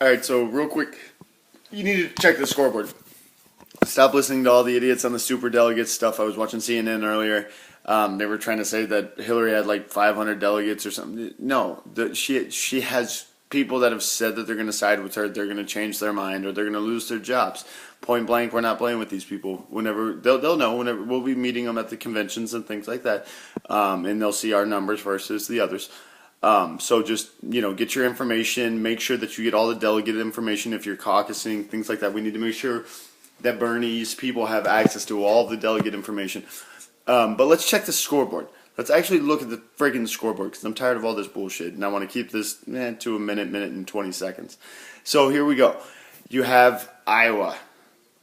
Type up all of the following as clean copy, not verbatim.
All right, so real quick, you need to check the scoreboard. Stop listening to all the idiots on the super delegates stuff. I was watching CNN earlier. They were trying to say that Hillary had like 500 delegates or something. No, she has people that have said that they're going to side with her. They're going to change their mind or they're going to lose their jobs. Point blank, we're not playing with these people. Whenever they'll know. Whenever we'll be meeting them at the conventions and things like that, and they'll see our numbers versus the others. So just, get your information. Make sure that you get all the delegate information if you're caucusing, things like that. We need to make sure that Bernie's people have access to all of the delegate information. But let's check the scoreboard. Let's actually look at the freaking scoreboard because I'm tired of all this bullshit. And I want to keep this to a minute and 20 seconds. So here we go. You have Iowa.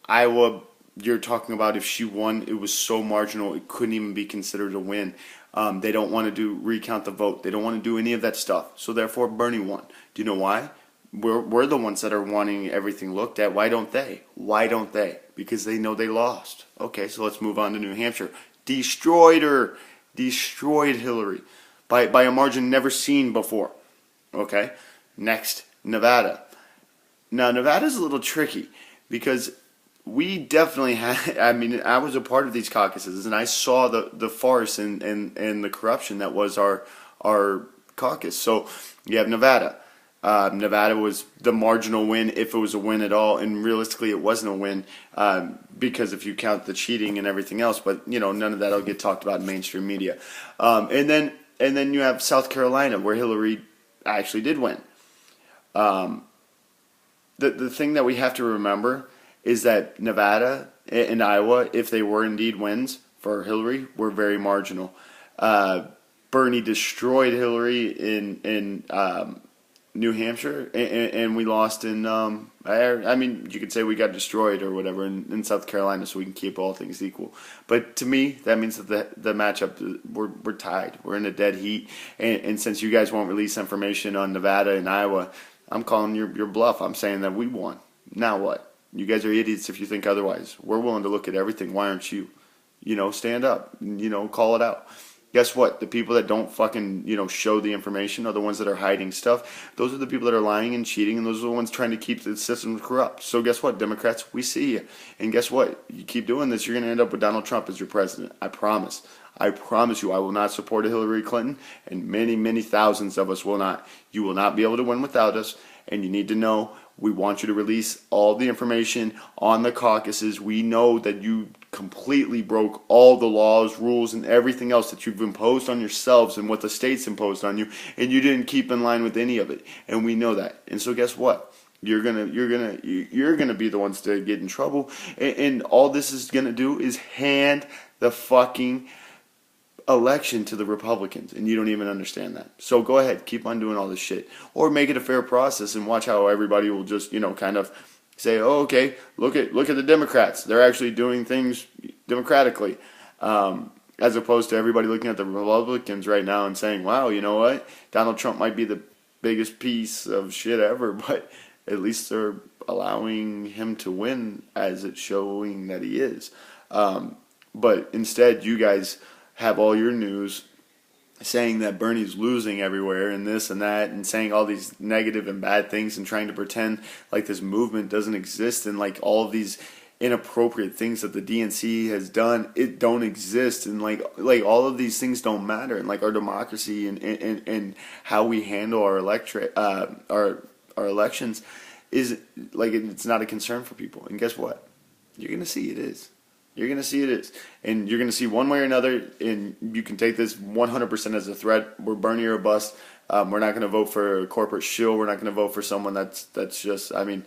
Iowa, you're talking about if she won, it was so marginal it couldn't even be considered a win. They don't want to recount the vote. They don't want to do any of that stuff. So therefore, Bernie won. Do you know why? We're the ones that are wanting everything looked at. Why don't they? Why don't they? Because they know they lost. Okay, so let's move on to New Hampshire. Destroyed her. Destroyed Hillary by a margin never seen before. Okay, next, Nevada. Now, Nevada's a little tricky because we definitely had, I was a part of these caucuses and I saw the farce and the corruption that was our caucus. So you have Nevada. Nevada was the marginal win, if it was a win at all, and realistically it wasn't a win because if you count the cheating and everything else, but none of that will get talked about in mainstream media. And then you have South Carolina where Hillary actually did win. The thing that we have to remember is that Nevada and Iowa, if they were indeed wins for Hillary, were very marginal. Bernie destroyed Hillary in New Hampshire, and we lost in, you could say we got destroyed or whatever in South Carolina, so we can keep all things equal. But to me, that means that the matchup, we're tied. We're in a dead heat, and since you guys won't release information on Nevada and Iowa, I'm calling your bluff. I'm saying that we won. Now what? You guys are idiots if you think otherwise. We're willing to look at everything. Why aren't you? Stand up. Call it out. Guess what? The people that don't fucking, show the information are the ones that are hiding stuff. Those are the people that are lying and cheating, and those are the ones trying to keep the system corrupt. So guess what, Democrats? We see you. And guess what? You keep doing this, you're going to end up with Donald Trump as your president. I promise. I promise you, I will not support a Hillary Clinton, and many, many thousands of us will not. You will not be able to win without us, and you need to know we want you to release all the information on the caucuses. We know that you completely broke all the laws, rules, and everything else that you've imposed on yourselves and what the states imposed on you, and you didn't keep in line with any of it. And we know that. And so guess what? You're gonna be the ones to get in trouble. And all this is gonna do is hand the fucking election to the Republicans, and you don't even understand that. So go ahead, keep on doing all this shit, or make it a fair process and watch how everybody will just kind of say, oh, okay, look at the Democrats, they're actually doing things democratically, as opposed to everybody looking at the Republicans right now and saying, wow, you know what, Donald Trump might be the biggest piece of shit ever, but at least they're allowing him to win as it's showing that he is. But instead, you guys have all your news saying that Bernie's losing everywhere and this and that, and saying all these negative and bad things and trying to pretend like this movement doesn't exist, and like all of these inappropriate things that the DNC has done, it don't exist, and like all of these things don't matter, and like our democracy and how we handle our elections is like it's not a concern for people. And guess what? You're gonna see it is. You're going to see it is. And you're going to see one way or another, and you can take this 100% as a threat. We're Bernie or bust. We're not going to vote for a corporate shill. We're not going to vote for someone that's just, I'm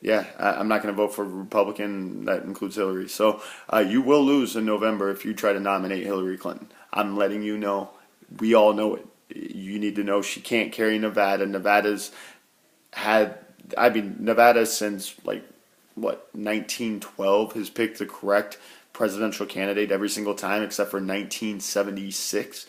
not going to vote for a Republican that includes Hillary. So you will lose in November if you try to nominate Hillary Clinton. I'm letting you know. We all know it. You need to know she can't carry Nevada. Nevada since 1912 has picked the correct presidential candidate every single time except for 1976.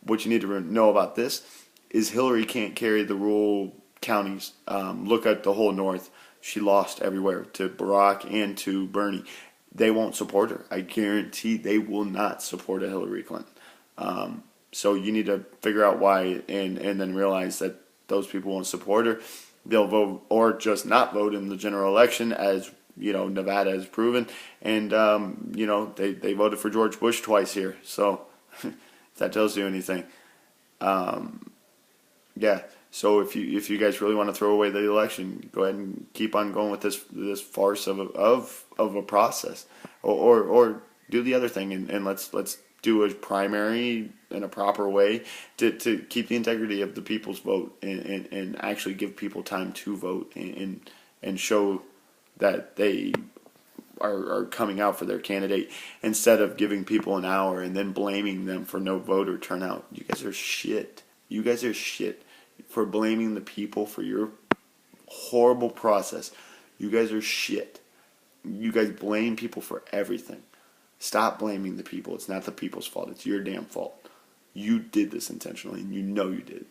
What you need to know about this is Hillary can't carry the rural counties. Look at the whole North. She lost everywhere to Barack and to Bernie. They won't support her. I guarantee they will not support a Hillary Clinton. So you need to figure out why and then realize that those people won't support her. they'll vote or just not vote in the general election, as Nevada has proven. And they voted for George Bush twice here, so if that tells you anything. Yeah. So if you guys really want to throw away the election, go ahead and keep on going with this farce of a process, or do the other thing, and let's do a primary in a proper way to keep the integrity of the people's vote, and actually give people time to vote, and show that they are coming out for their candidate, instead of giving people an hour and then blaming them for no voter turnout. You guys are shit. You guys are shit for blaming the people for your horrible process. You guys are shit. You guys blame people for everything. Stop blaming the people. It's not the people's fault. It's your damn fault. You did this intentionally, and you know you did.